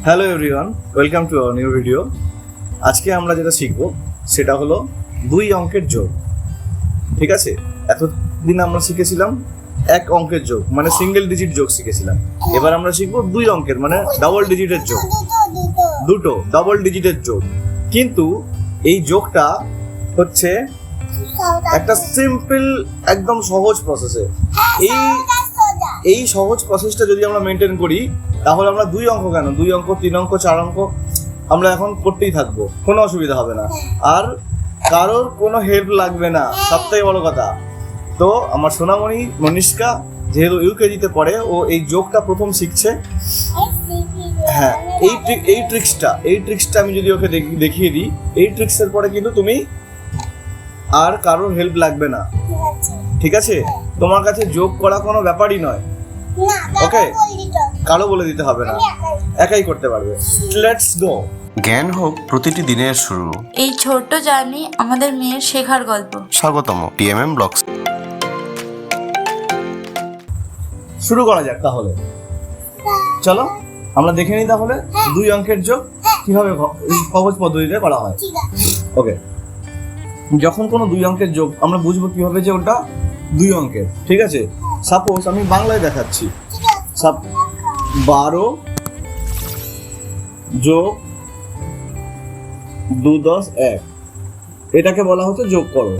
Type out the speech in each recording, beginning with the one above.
Hello everyone, welcome to our new video. আজকে আমরা যেটা শিখবো সেটা হলো দুই অঙ্কের যোগ। ঠিক আছে, এতদিন আমরা শিখেছিলাম এক অঙ্কের যোগ মানে সিঙ্গেল ডিজিট যোগ শিখেছিলাম। এবার আমরা শিখবো দুই অঙ্কের মানে ডাবল ডিজিটের যোগ, দুটো ডাবল ডিজিটের যোগ। কিন্তু এই যোগটা হচ্ছে একটা সিম্পল একদম সহজ প্রসেসে। এই সহজ প্রসেসটা যদি আমরা মেনটেন করি তাহলে আমরা দুই অঙ্ক কেন, দুই অঙ্ক, তিন অঙ্ক, চার অঙ্ক আমরা এখন করতেই থাকবো, কোনো অসুবিধা হবে না। আর কারোর কোনো হেল্প লাগবে না, সবথেকে বড় কথা। তো আমার সোনামণি মনীষকা যেহেতু ইউকেজিতে পড়ে, ও এই যোগটা প্রথম শিখছে। হ্যাঁ, এই ট্রিক্সটা আমি যদি ওকে দেখিয়ে দিই, এই ট্রিক্সের পরে কিন্তু তুমি আর কারোর হেল্প লাগবে না। ঠিক আছে, তোমার কাছে যোগ করা কোনো ব্যাপারই নয়। ওকে, কারো বলে দিতে হবে না, একাই করতে পারবে। Let's go. জ্ঞান হোক প্রতিটি দিনের শুরু। এই ছোট্ট জার্নি আমাদের মেয়ের শেখার গল্প। স্বাগতম টিএমএম ব্লগস। শুরু করা যাক তাহলে। চলো আমরা দেখে নিই তাহলে দুই অঙ্কের যোগ কিভাবে সহজ পদ্ধতিতে করা হয়। ওকে, যখন কোনো দুই অঙ্কের যোগ আমরা বুঝবো কিভাবে যে ওটা দুই অঙ্কের। ঠিক আছে, সাপোজ আমি বাংলায় দেখাচ্ছি। 12 যোগ 2 10 1, এটাকে বলা হচ্ছে যোগ করো।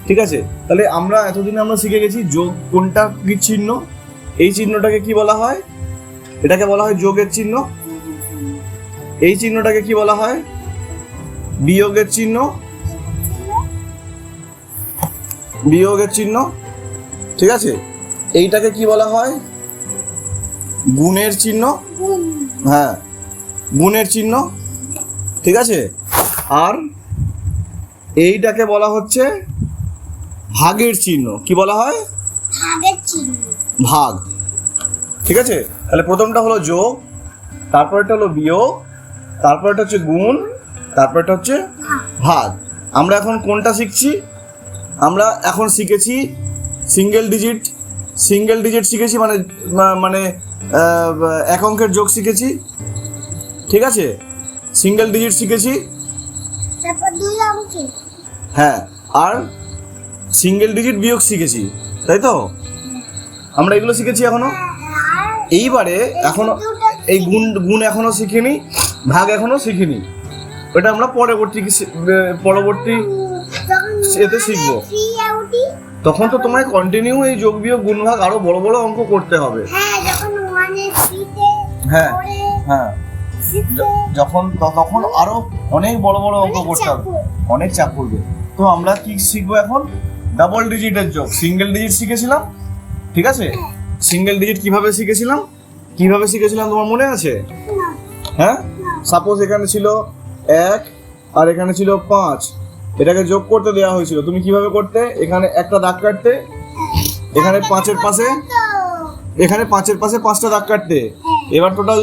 ঠিক আছে, তাহলে আমরা এতদিন আমরা শিখে গেছি যোগ কোনটা কি চিহ্ন। এই চিহ্নটাকে কি বলা হয়? এটাকে বলা হয় যোগের চিহ্ন। এই চিহ্নটাকে কি বলা হয়? বিয়োগের চিহ্ন। বিয়োগের চিহ্ন। ঠিক আছে, এইটাকে কি বলা হয়? গুণের চিহ্ন। হ্যাঁ, গুণের চিহ্ন। ঠিক আছে, আর এইটাকে বলা হচ্ছে ভাগের চিহ্ন। কি বলা হয়? ভাগের চিহ্ন। ভাগ। ঠিক আছে, তাহলে প্রথমটা হলো যোগ, তারপরটা হলো বিয়োগ, তারপরটা হচ্ছে গুণ, তারপরটা হচ্ছে ভাগ। আমরা এখন কোনটা শিখছি? আমরা এখন শিখেছি সিঙ্গেল ডিজিট শিখেছি, মানে এক অঙ্কের যোগ শিখেছি। ঠিক আছে, সিঙ্গেল ডিজিট শিখেছি। তারপর দুই অঙ্কে। হ্যাঁ, আর সিঙ্গেল ডিজিট বিয়োগ শিখেছি, তাই তো? আমরা এগুলো শিখেছি এখনো। এইবারে এখনো এই গুণ এখনো শিখিনি, ভাগ এখনো শিখিনি। ওটা আমরা পরবর্তী এতে শিখবো। তখন তো তোমায় কন্টিনিউ এই যোগ বিয়োগ গুণ ভাগ আরো বড় বড় অঙ্ক করতে হবে। হ্যাঁ হ্যাঁ, তখন আরো অনেক বড় বড় অঙ্ক করতে হবে, অনেক চাপ পড়বে। তো আমরা কি শিখবো এখন? ডাবল ডিজিটের যোগ। সিঙ্গেল ডিজিট শিখেছিলাম। ঠিক আছে, সিঙ্গেল ডিজিট কিভাবে শিখেছিলাম তোমার মনে আছে? হ্যাঁ, সাপোজ এখানে ছিল 1 আর এখানে ছিল 5, এটাকে যোগ করতে দেওয়া হয়েছিল। তুমি কিভাবে করতে? এখানে একটা দাগ কাটতে, এখানে 5-এর পাশে 5টা দাগ কাটতে। এবার টোটাল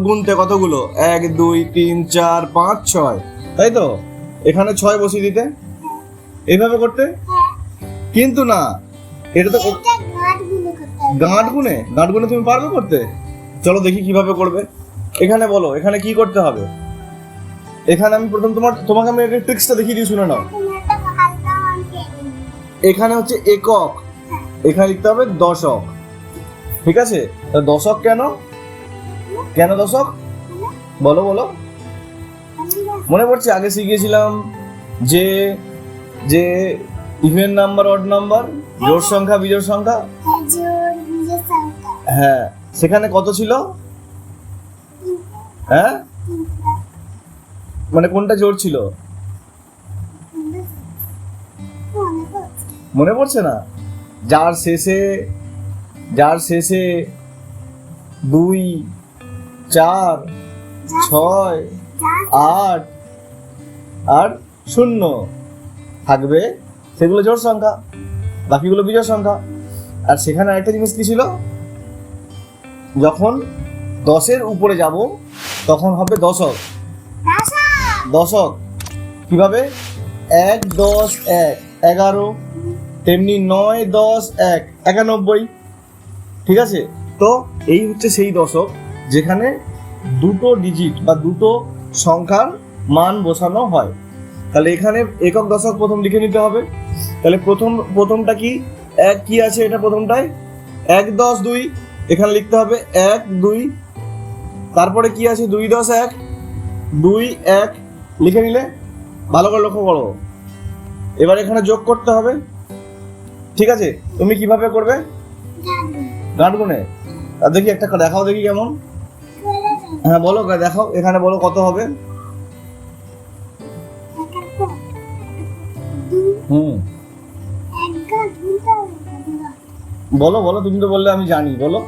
গুনতে কতগুলো? 1 2 3 4 5 6, তাই তো? এখানে 6 বসিয়ে দিতে, এইভাবে করতে। কিন্তু না, এটা তো গাঁট গুনে তুমি পারবে করতে? চলো দেখি কিভাবে করবে। এখানে বলো, এখানে কি করতে হবে? এখানে আমি প্রথম তোমাকে আমি একটা ট্রিক্সটা দেখিয়ে দিই, শুনে নাও। এখানে হচ্ছে একক, এখানে লিখতে হবে দশক। ঠিক আছে, দশক কেন দশক বলো মনে পড়ছে? আগে শিখিয়েছিলাম যে ইভেন নাম্বার, অড নাম্বার, জোড় সংখ্যা, বিজোড় সংখ্যা। হ্যাঁ, সেখানে কত ছিল? হ্যাঁ, মানে কোনটা জোড় ছিল মনে পড়ছে না? যার শেষে 2 4 6 8 আর 0 থাকবে, সেগুলো জোড় সংখ্যা, বাকিগুলো বিজোড় সংখ্যা। আর সেখানে আরেকটা জিনিস কি ছিল? যখন 10-এর উপরে যাব তখন হবে দশক। কিভাবে? 1 10 1 11, তেমনি 9 10 1 91। ঠিক আছে, তো এই হচ্ছে সেই দশক যেখানে দুটো ডিজিট বা দুটো সংখ্যার মান বসানো হয়। তাহলে এখানে একক দশক প্রথম লিখে নিতে হবে। তাহলে প্রথমটা কি, এক কি আছে এটা প্রথমটায় 1 10 2, এখানে লিখতে হবে 1 2। তারপরে কি আছে 2 10 1, 2 1 লিখে নিলে। ভালো করে লক্ষ্য করো, এবার এখানে যোগ করতে হবে। ঠিক আছে, তুমি কিভাবে করবে? গাঁট গুনে। আর দেখি একটা দেখাও, দেখি কেমন। হ্যাঁ বলো, দেখাও, এখানে বলো কত হবে। হুম বলো বলো, তুমি তো বললে আমি জানি, বলো।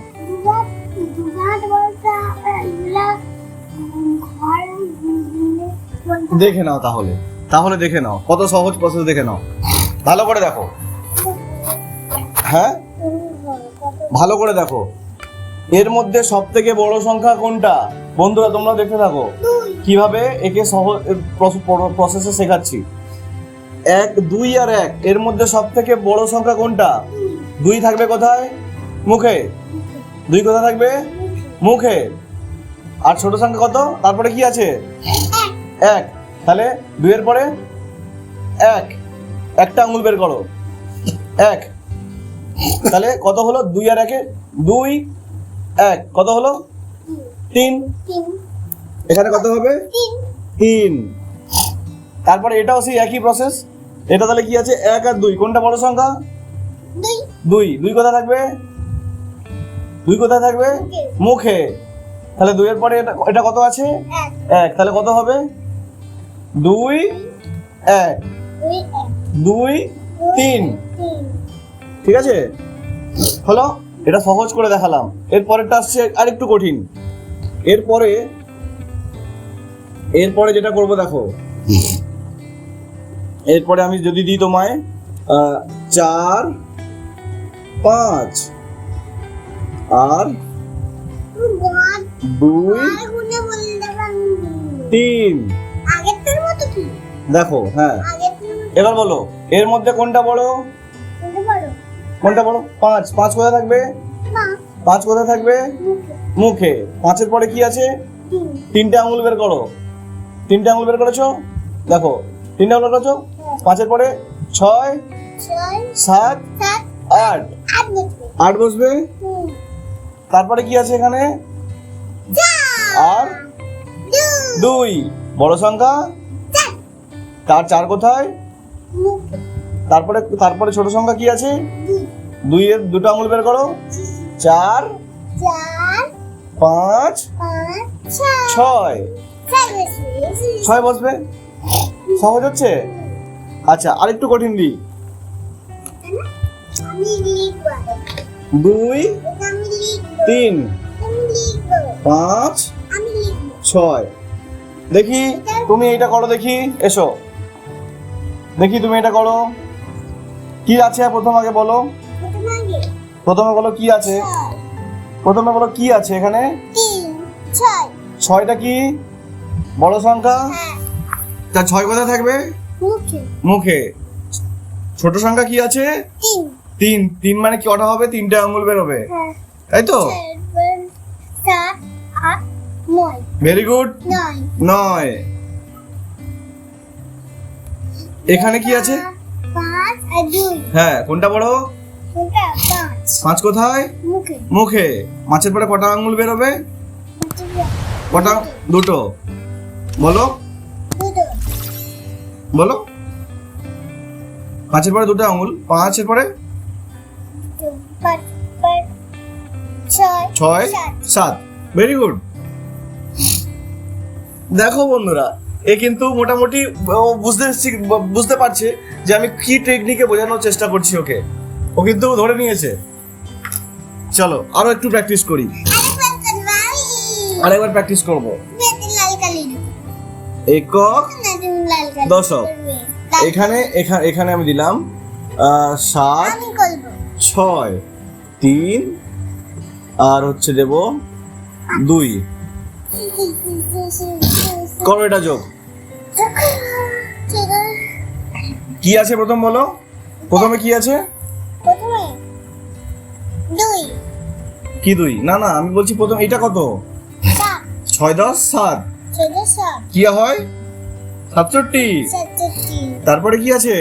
দেখে নাও তাহলে দেখে নাও, কত সহজ প্রসেস, দেখে নাও, ভালো করে দেখো। হ্যাঁ ভালো করে দেখো, এর মধ্যে সব থেকে বড় সংখ্যা কোনটা? বন্ধুরা তোমরা দেখতে থাকো কিভাবে একে সহজ প্রসেসে শেখাচ্ছি। 1 2 আর 1, এর মধ্যে সব থেকে বড় সংখ্যা কোনটা? 2 থাকবে কোথায়? মুখে। 2 কোথায় থাকবে? মুখে। আর ছোট সংখ্যা কত? তারপরে কি আছে? 1। তাহলে 2 এর পরে 1, একটা আঙুল বের করো। 1, তাহলে কত হলো? 2 আর 1 2 1, কত হলো? 3। এখানে কত হবে? 3। তারপরে এটাও সেই একই প্রসেস। এটা তাহলে কি আছে? 1 আর 2, কোনটা বড় সংখ্যা? 2 কোথায় থাকবে? 2 কোথায় থাকবে? মুখে। তাহলে 2 এর পরে এটা কত আছে? 1। তাহলে কত হবে? 2 1 2 3। ঠিক আছে, হলো। এটা সহজ করে দেখালাম। এরপরেরটা আসছে আরেকটু কঠিন। এরপরে যেটা করবো দেখো, এরপরে আমি যদি দিই তোমায় 4 5 আর 2 3, দেখো। হ্যাঁ এবার বলো, এর মধ্যে কোনটা বড়? 5। 5 কোথায় থাকবে? 5 কোথায় থাকবে? মুখে। 5 এর পরে কি আছে? 3টে আঙুল বের করো। 3টে আঙুল বের করেছো? দেখো 3টে আঙুল করেছো। 5 এর পরে 6 7 8, 8 বসবে। তারপরে কি আছে এখানে? আর 2, বড় সংখ্যা। তার 4 কোথায়? তারপরে ছোট সংখ্যা কি আছে? 2 এর দুটো আঙুল বের করো। 4 5 6, 6 বসবে। সহজ হচ্ছে? আচ্ছা আরেকটু কঠিন দিই। 2 3 5 6, দেখি তুমি এইটা করো, দেখি এসো, দেখি তুমি এটা করো। কি আছে প্রথম আগে বলো, প্রথমে বলো কি আছে, প্রথমে বলো কি আছে এখানে? 6টা কি বড় সংখ্যা? তা 6 কোথায় থাকবে? মুখে। ছোট সংখ্যা কি আছে? 3 মানে কি কটা হবে? 3টে আঙুল বের হবে, তাই তো? Very good. 9। এখানে কি আছে? 5 আর 2। হ্যাঁ কোনটা বড়? 5 কোথায়? মুখে। 5 এর পরে কটা আঙুল বের হবে? কটা? দুটো। বলো বলো। 5 এর পরে দুটো আঙুল। 5 এর পরে 6 7। Very good. দেখো বন্ধুরা, এ কিন্তু মোটামুটি বুঝতে পারছে যে আমি কি টেকনিকে বোঝানোর চেষ্টা করছি ওকে। ও কিন্তু ধরে নিয়েছে। চলো আরো একটু প্র্যাকটিস করি, আরেকবার প্র্যাকটিস করব। একক দশক। এখানে আমি দিলাম 7 6 3 আর হচ্ছে দেব 2। করো এটা যোগ। কি আছে প্রথম বলো, প্রথমে কি আছে? কি 2? না আমি বলছি প্রথম এটা কত? 6 10 7 ছেলে সাত কি হয় 67। সাতটি তারপরে কি আছে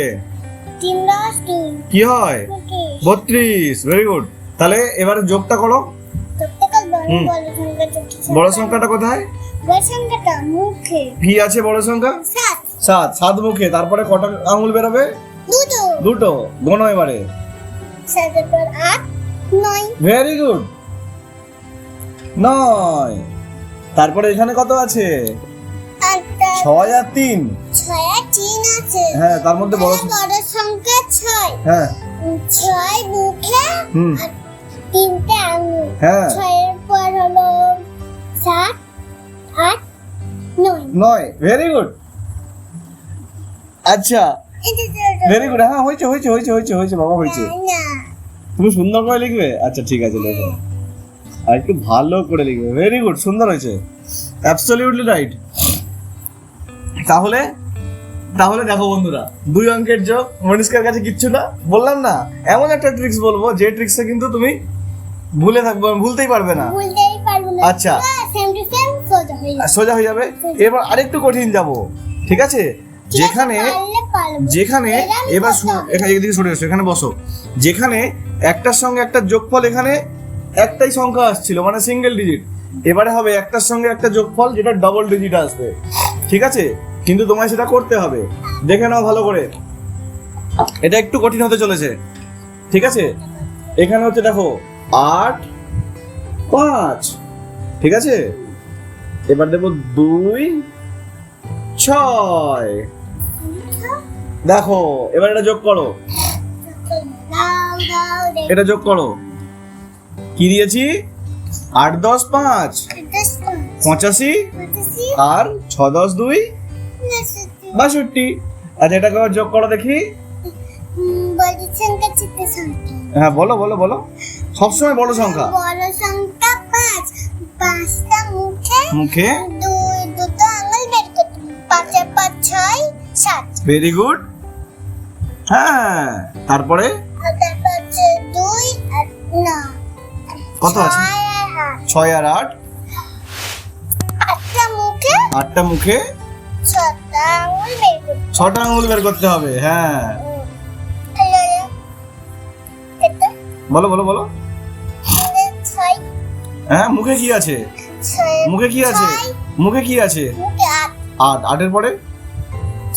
3 10 2 কি হয় 32। Very good. তাহলে এবারে যোগটা করো। প্রত্যেক হুম। বড় সংখ্যাটা কোথায়? বড় সংখ্যাটা মুখে কি আছে বড় সংখ্যা? 7 7 মুখে। তারপরে কটা আঙুল বেরোবে? দুটো। গোনো এবারে। 7 পর 8 9 ভেরি গুড। 9। তারপরে এখানে কত আছে? 6 আর 3। 6 আর 3 আছে। হ্যাঁ, তার মধ্যে বড় বড় সংখ্যা 6 হ্যাঁ 6 মুখে হুম আর 3টে আঙুল। হ্যাঁ 6 এর পর হলো 7 8 9 9। Very good. আচ্ছা, ভেরি গুড। হ্যাঁ, হয়েছে হয়েছে হয়েছে হয়েছে হয়েছে বাবা, হয়েছে। না তুমি সুন্দর করে লিখবে? আচ্ছা ঠিক আছে, লেখো। আর একটু ভালো করে লিখবে। ভেরি গুড, সুন্দর হয়েছে, অ্যাবসলিউটলি রাইট। তাহলে তাহলে দেখো বন্ধুরা, 2 অঙ্কের যোগ মনীষকার কাছে কিচ্ছু না। বললাম না, এমন একটা ট্রিক্স বলবো যে ট্রিক্সে কিন্তু তুমি ভুলতেই পারবে না। বলতেই পারবো না। আচ্ছা। সেম টু সেম সোজা হয়ে যাবে। সোজা হয়ে যাবে। এবার আরেকটু কঠিন যাব, ঠিক আছে? যেখানে যেখানে এবার এখানে এদিকে সরে এসো, এখানে বসো। যেখানে একটার সঙ্গে একটা যোগফল, এখানে একটাই সংখ্যা আসছিল, মানে সিঙ্গেল ডিজিট। এবারে হবে একটার সঙ্গে একটা যোগফল যেটা ডবল ডিজিট আসবে, ঠিক আছে? কিন্তু তোমায় সেটা করতে হবে। দেখে নাও ভালো করে, এটা একটু কঠিন হতে চলেছে, ঠিক আছে? এখানে হচ্ছে দেখো 8 5, ঠিক আছে? এবার দেবো 2 6। দেখো এবার এটা যোগ করো, দাও দাও দে। এটা যোগ করো। কি দিয়েছি? 8 10 5 85, আর 6 10 2 62। আচ্ছা, এটাকে আবার যোগ করো দেখি। বড় সংখ্যা চিত্তে সংখ্যা। হ্যাঁ, বলো বলো বলো। সবসময় বড় সংখ্যা। বড় সংখ্যা 5 5টা মুখে মুখে দুটো আঙুল বের করতে 5 আর 5 6 7 ভেরি গুড। হ্যাঁ, তারপরে আর তারপর হচ্ছে 2 আর 9 কত আছে? 6 আর 8। 8টা মুখে 6টা আঙুল বের করতে 6টা আঙুল বের করতে হবে। হ্যাঁ, এটা বলো বলো বলো। 6 হ্যাঁ, মুখে কি আছে? 6 মুখে কি আছে? মুখে কি আছে? মুখে 8। 8 এর পরে?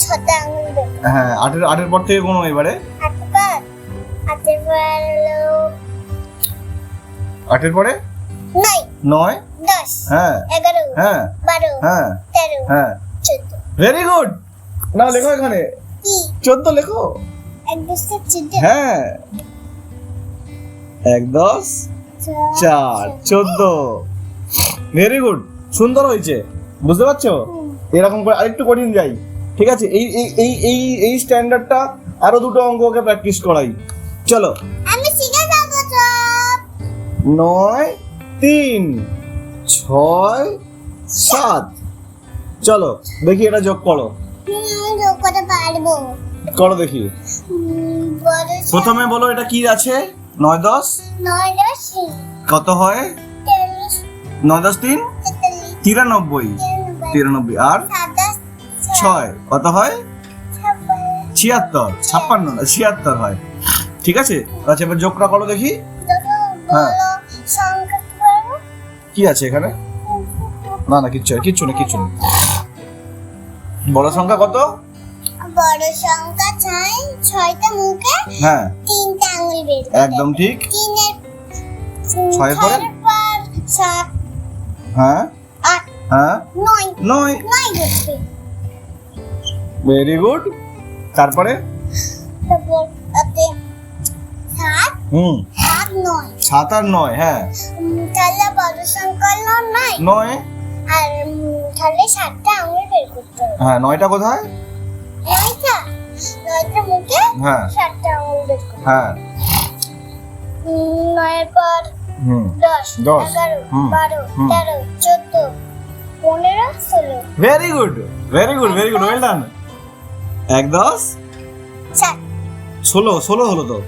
6টা আঙুল বের করতে হ্যাঁ, 8 এর পর থেকে কোনো এবারে 8 পর 8 এর পর হলো 8 এর পরে 9 9। 10 হ্যাঁ 11 হ্যাঁ 12 হ্যাঁ 13 হ্যাঁ 14 ভেরি গুড। না, লেখো এখানে কি 14 লেখো। 1 2 3 হ্যাঁ, 1 10 4 14। ভেরি গুড, সুন্দর হয়েছে, বুঝতে পারছো? এরকম করে আরেকটু কঠিন যাই, ঠিক আছে? এই এই এই এই এই স্ট্যান্ডার্ডটা আরো 2টো অঙ্ককে প্র্যাকটিস করাই। চলো, আমি শিখে যাবো সব। 9 3 6 7। চলো দেখি, এটা যোগ করো। আমি যোগ করতে পারবো। করো দেখি। বড় প্রথমে বলো এটা কি আছে? 9 10 9 10 কত হয়? 43 9 10 3 93 93, আর 6 কত হয়? 76 56 না 76 হয়, ঠিক আছে? আচ্ছা, এবার যোগটা করো দেখি। হ্যাঁ। সংখ্যা করবো। কি আছে এখানে? না না, কিচ্ছু কিচ্ছু না, কিচ্ছু না। বড় সংখ্যা কত? বড় সংখ্যা 6টা মুখে হ্যাঁ, 3টা আঙুল বের করতে একদম ঠিক। 3 এর 6 পরে? 7 হ্যাঁ 8 হ্যাঁ 9 9। 9 হচ্ছে। Very good. তারপরে তারপর আছে 7 হুম 8 9 7 আর 9। হ্যাঁ, তাহলে বড় সংখ্যা হলো 9 9। আর তাহলে 7টা আঙুল বের করতে হবে। হ্যাঁ, 9টা কোথায়? 9টা মুখে হ্যাঁ 7টা আঙুল বের করতে হবে। হ্যাঁ 9 এর পর হুম 10 10, 11 হুম, 12 হুম। 13 14 15 16 very good very good very good, well done. 1 10 7 16 হলো তো।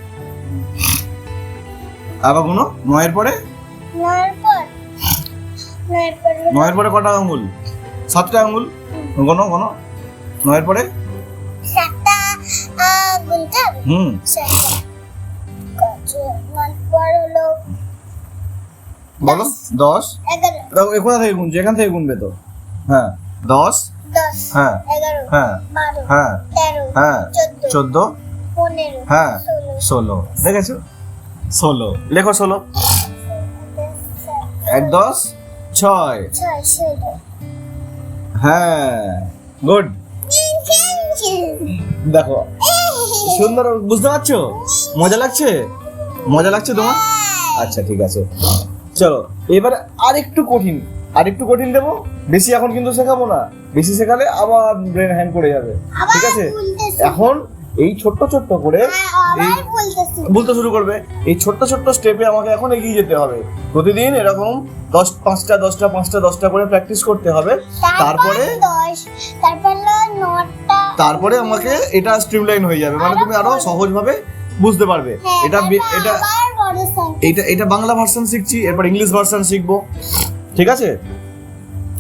আবার কোনো 9 এর পরে? 9 এর পর নয়ের পরে কটা আঙুল? 7টা আঙুল। গনো গনো। 9-এর পরে? 7টা গুনতে হবে। হুম। 7টা। পর হলো বলো 10। 11, কোথা থেকে গুনছে? এখান থেকে গুনবে তো। হ্যাঁ 10। 10, হ্যাঁ 11, হ্যাঁ 12, হ্যাঁ 13, হ্যাঁ 14, 14 15, হ্যাঁ 16, 16 দেখেছো 16 লেখো 16 1 10 6 16। হ্যাঁ গুড দেখো সুন্দর বুঝতে পারছো মজা লাগছে তোমার আচ্ছা ঠিক আছে চলো এবার আরেকটু কঠিন দেবো বেশি এখন কিন্তু শেখাবো না বেশি শেখালে আবার ব্রেন হ্যাং করে যাবে ঠিক আছে এখন এই ছোট্ট করে এই বলতে শুরু করবে এই ছোট্ট স্টেপে আমাকে এখন এগিয়ে যেতে হবে প্রতিদিন এরকম 5টা করে প্র্যাকটিস করতে হবে তারপরে 10, তারপর 9টা, তারপরে আমাকে এটা স্ট্রিমলাইন হয়ে যাবে মানে তুমি আরো সহজভাবে বুঝতে পারবে এটা আবার বড় সংখ্যা। এটা বাংলা ভার্সন শিখছি এরপর ইংলিশ ভার্সন শিখবো ঠিক আছে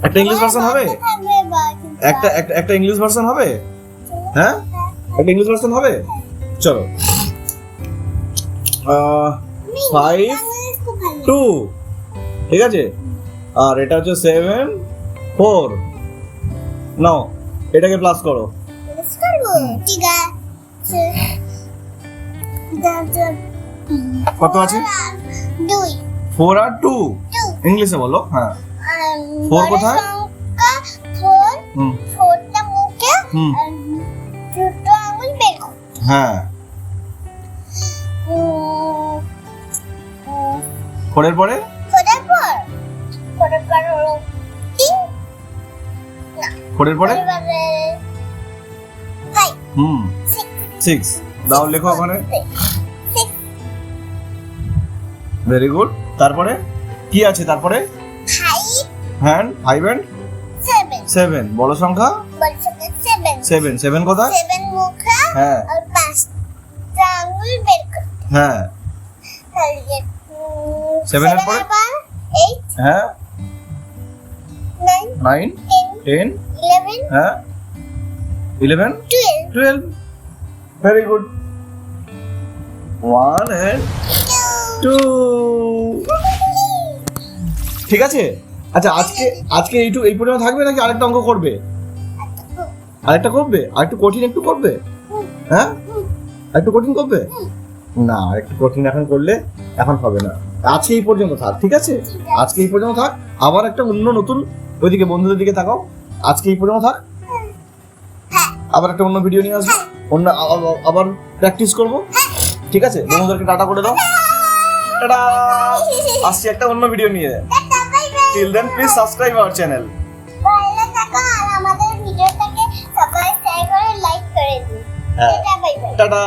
একটা ইংলিশ ভার্সন হবে থাকবে বাকি। একটা ইংলিশ ভার্সন হবে হ্যাঁ একটা ইংলিশ ভার্সন হবে চলো 5 ইংলিশ খুব ভালো। 2 ঠিক আছে আর এটা হচ্ছে 7 4 নাও এটাকে প্লাস করো ইংলিশ করবো? ঠিক আছে। কত আছে 2, 4 আর 2 ইংলিশে বলো হ্যাঁ 4 কোথায়? 4, হুম 4টা মুখে হুম আর দুটো আঙুল বের করো। হ্যাঁ 4 এর পরে করার পর হলো 3, 4 এর পরে পরে 5, হুম 6, 6 দাও লেখো ওখানে ভেরি গুড তারপরে কি আছে তারপরে 5, 5 and 7 বড় সংখ্যা বলছে 7, 7 কোথায় 7 মুখে হ্যাঁ আর 5টা আঙুল বের করো। হ্যাঁ তাহলে 7 এর পরে 8, হ্যাঁ 9, 9 10, 10 11, হ্যাঁ 11 12, 12 ভেরি গুড 1 and 2 ঠিক আছে আচ্ছা আজকে এই পর্যন্ত থাকবে নাকি আরেকটা অঙ্ক করবে আরেকটা কঠিন একটু করবে হ্যাঁ একটু কঠিন করবে না একটু কঠিন এখন করলে এখন হবে না আজকে এই পর্যন্ত থাক ঠিক আছে আজকে এই পর্যন্ত থাক আবার একটা অন্য নতুন ওইদিকে বন্ধুদের দিকে তাকাও আজকে এই পর্যন্ত থাক আবার একটা অন্য ভিডিও নিয়ে আসবো অন্য আবার প্র্যাকটিস করব ঠিক আছে বন্ধুদেরকে টাটা করে দাও টাটা আসছি একটা অন্য ভিডিও নিয়ে till then please subscribe our channel ভালো থাকো আর আমাদের ভিডিওটাকে সবাই শেয়ার করে লাইক করে দিন। হ্যাঁ টাটা, বাই বাই। টাটা